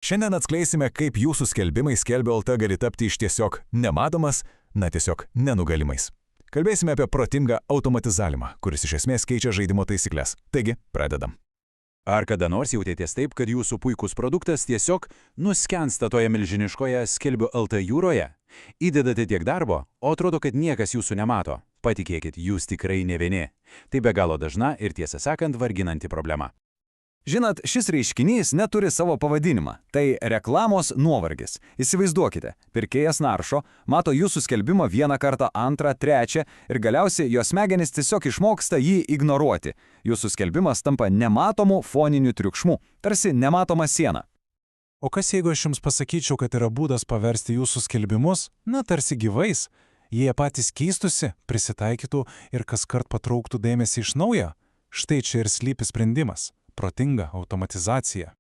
Šiandien atskleisime, kaip jūsų skelbimai Skelbiu LT gali tapti iš tiesiog nematomas, tiesiog nenugalimais. Kalbėsime apie protingą automatizavimą, kuris iš esmės keičia žaidimo taisyklės. Taigi, pradedam. Ar kada nors jautėtės taip, kad jūsų puikus produktas tiesiog nuskensta toje milžiniškoje Skelbiu LT jūroje? Įdedate tiek darbo, o atrodo, kad niekas jūsų nemato. Patikėkit, jūs tikrai ne vieni. Tai be galo dažna ir tiesą sakant varginanti problema. Žinot, šis reiškinys neturi savo pavadinimą. Tai reklamos nuovargis. Įsivaizduokite, pirkėjas naršo, mato jūsų skelbimą vieną kartą, antrą, trečią ir galiausiai jo smegenys tiesiog išmoksta jį ignoruoti. Jūsų skelbimas tampa nematomu foniniu triukšmu, tarsi nematoma siena. O kas jeigu aš jums pasakyčiau, kad yra būdas paversti jūsų skelbimus, tarsi gyvais, jie patys keistusi, prisitaikytų ir kaskart patrauktų dėmesį iš naujo? Štai čia ir slypi sprendimas. Protinga automatizacija.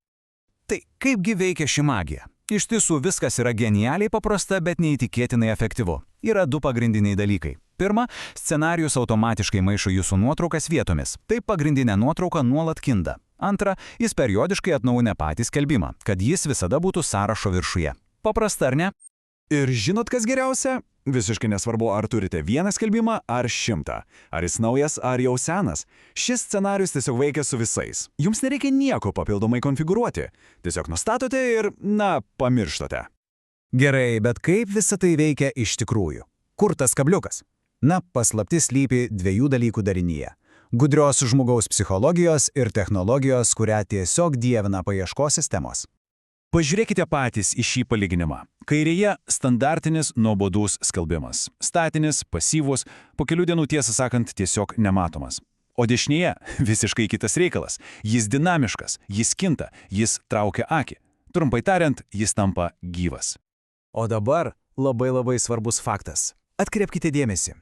Tai kaipgi veikia ši magija? Iš tiesų viskas yra genialiai paprasta, bet neįtikėtinai efektyvu. Yra du pagrindiniai dalykai. Pirma, scenarijus automatiškai maišo jūsų nuotraukas vietomis. Taip pagrindinė nuotrauka nuolat kinta. Antra, jis periodiškai atnaujina patį skelbimą, kad jis visada būtų sąrašo viršuje. Paprasta, ar ne? Ir žinot, kas geriausia? Visiškai nesvarbu, ar turite vieną skelbimą ar 100. Ar jis naujas, ar jau senas. Šis scenarius tiesiog veikia su visais. Jums nereikia nieko papildomai konfigūruoti. Tiesiog nustatote ir, pamirštate. Gerai, bet kaip visa tai veikia iš tikrųjų? Kur tas kabliukas? Paslaptis slypi dviejų dalykų darinyje. Gudrios žmogaus psichologijos ir technologijos, kurią tiesiog dievina paieškos sistemos. Pažiūrėkite patys į šį palyginimą. Kairėje standartinis nuobodus skelbimas. Statinis, pasyvus, po kelių dienų tiesą sakant tiesiog nematomas. O dešinėje visiškai kitas reikalas. Jis dinamiškas, jis kinta, jis traukia akį. Trumpai tariant, jis tampa gyvas. O dabar labai svarbus faktas. Atkreipkite dėmesį.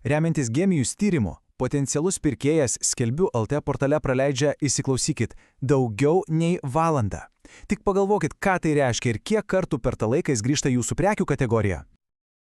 Remiantis Genius tyrimu, potencialus pirkėjas Skelbiu LT portale praleidžia, įsiklausykit, daugiau nei valandą. Tik pagalvokit, ką tai reiškia ir kiek kartų per tą laiką jis grįžta jūsų prekių kategoriją.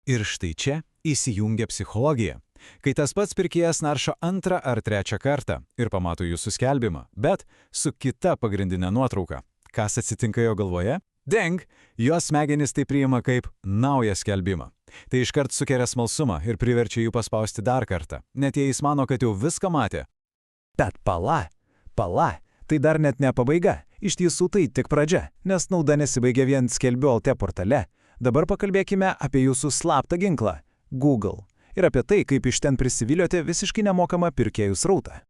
Ir štai čia įsijungia psichologija. Kai tas pats pirkėjas naršo antrą ar trečią kartą ir pamato jūsų skelbimą, bet su kita pagrindinė nuotrauka. Kas atsitinka jo galvoje? Deng, jo smegenys tai priima kaip naują skelbimą. Tai iškart sukelia smalsumą ir priverčia jų paspausti dar kartą, net jei jis mano, kad jau viską matė. Bet pala, tai dar net ne pabaiga. Iš tiesų tai tik pradžia, nes nauda nesibaigia vien Skelbiu LT portale. Dabar pakalbėkime apie jūsų slaptą ginklą – Google. Ir apie tai, kaip iš ten prisiviliote visiškai nemokamą pirkėjų srautą.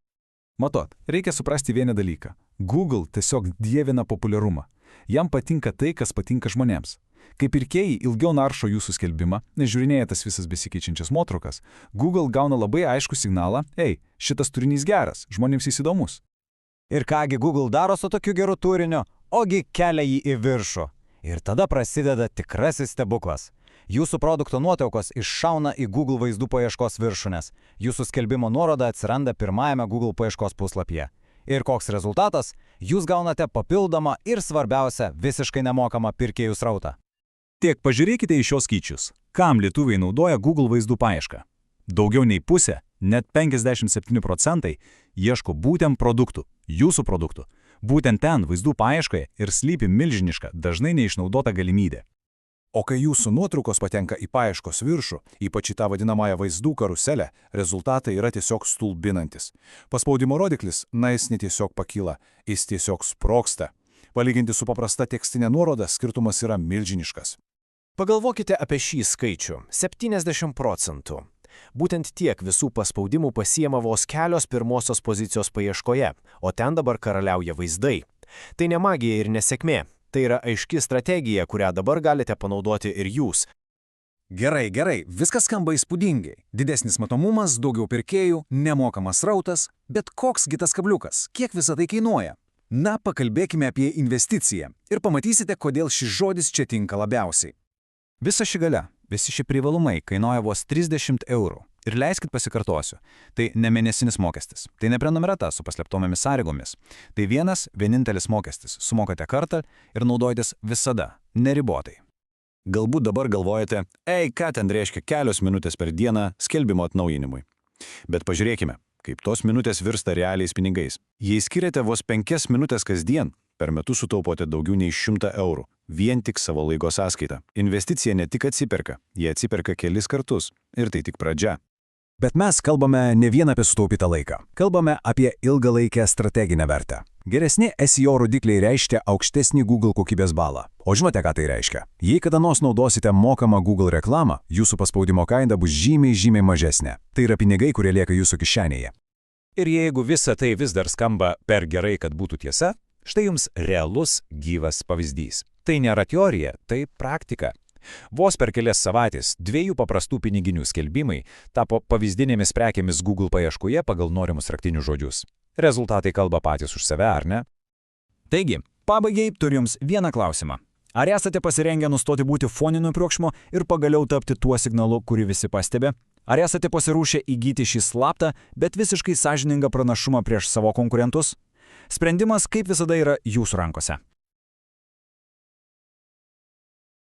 Matot, reikia suprasti vieną dalyką. Google tiesiog dievina populiarumą. Jam patinka tai, kas patinka žmonėms. Kai pirkėjai ilgiau naršo jūsų skelbimą, nežiūrinėja tas visas besikeičiančias nuotraukas, Google gauna labai aiškų signalą – šitas turinys geras, žmonėms jis įdomus. Ir kągi Google daro su tokiu geru turiniu, ogi kelia jį į viršų. Ir tada prasideda tikrasis stebuklas. Jūsų produkto nuotraukos iššauna į Google vaizdų paieškos viršūnes. Jūsų skelbimo nuoroda atsiranda pirmajame Google paieškos puslapyje. Ir koks rezultatas? Jūs gaunate papildomą ir svarbiausia visiškai nemokamą pirkėjų srautą. Tiek pažiūrėkite į šios skaičius. Kam lietuviai naudoja Google vaizdų paiešką? Daugiau nei pusė, net 57% ieško būtent produktų, jūsų produktų. Būtent ten vaizdų paieškoje ir slypi milžiniška, dažnai neišnaudota galimybė. O kai jūsų nuotraukos patenka į paieškos viršų, ypač į tą vadinamąją vaizdų karuselę, rezultatai yra tiesiog stulbinantis. Paspaudimo rodiklis, jis ne tiesiog pakyla, jis tiesiog sprogsta. Palyginti su paprasta tekstinė nuoroda, skirtumas yra milžiniškas. Pagalvokite apie šį skaičių – 70%. Būtent tiek visų paspaudimų pasiema vos kelios pirmosios pozicijos paieškoje, o ten dabar karaliauja vaizdai. Tai ne magija ir nesėkmė, tai yra aiški strategija, kurią dabar galite panaudoti ir jūs. Gerai, viskas skamba įspūdingai. Didesnis matomumas, daugiau pirkėjų, nemokamas srautas, bet koksgi tas kabliukas, kiek visa tai kainuoja? Pakalbėkime apie investiciją ir pamatysite, kodėl šis žodis čia tinka labiausiai. Visa ši galia, visi šie privalumai kainuoja vos 30 eurų. Ir leiskit pasikartosiu, tai ne mėnesinis mokestis, tai ne prenumerata su paslėptomis sąlygomis. Tai vienintelis mokestis, sumokate kartą ir naudojatės visada, neribotai. Galbūt dabar galvojate, ką ten reiškia kelios minutės per dieną skelbimo atnaujinimui. Bet pažiūrėkime, kaip tos minutės virsta realiais pinigais. Jei skiriate vos 5 minutės kasdien, Per metus sutaupote daugiau nei 100 eurų, vien tik savo laiko sąskaitą. Investicija ne tik atsiperka, jie atsiperka kelis kartus. Ir tai tik pradžia. Bet mes kalbame ne vien apie sutaupytą laiką. Kalbame apie ilgalaikę strateginę vertę. Geresni SEO rodikliai reiškia aukštesnį Google kokybės balą. O žinote, ką tai reiškia? Jei kada nors naudosite mokamą Google reklamą, jūsų paspaudimo kaina bus žymiai mažesnė. Tai yra pinigai, kurie lieka jūsų kišenėje. Ir jeigu visa tai vis dar skamba per gerai, kad būtų tiesa, štai jums realus gyvas pavyzdys. Tai nėra teorija, tai praktika. Vos per kelias savaitės 2 paprastų piniginių skelbimai tapo pavyzdinėmis prekėmis Google paieškoje pagal norimus raktinius žodžius. Rezultatai kalba patys už save, ar ne? Taigi, pabaigai turiu jums vieną klausimą. Ar esate pasirengę nustoti būti foniniu triukšmu ir pagaliau tapti tuo signalu, kurį visi pastebi? Ar esate pasiruošę įgyti šį slaptą, bet visiškai sąžiningą pranašumą prieš savo konkurentus? Sprendimas, kaip visada, yra jūsų rankose.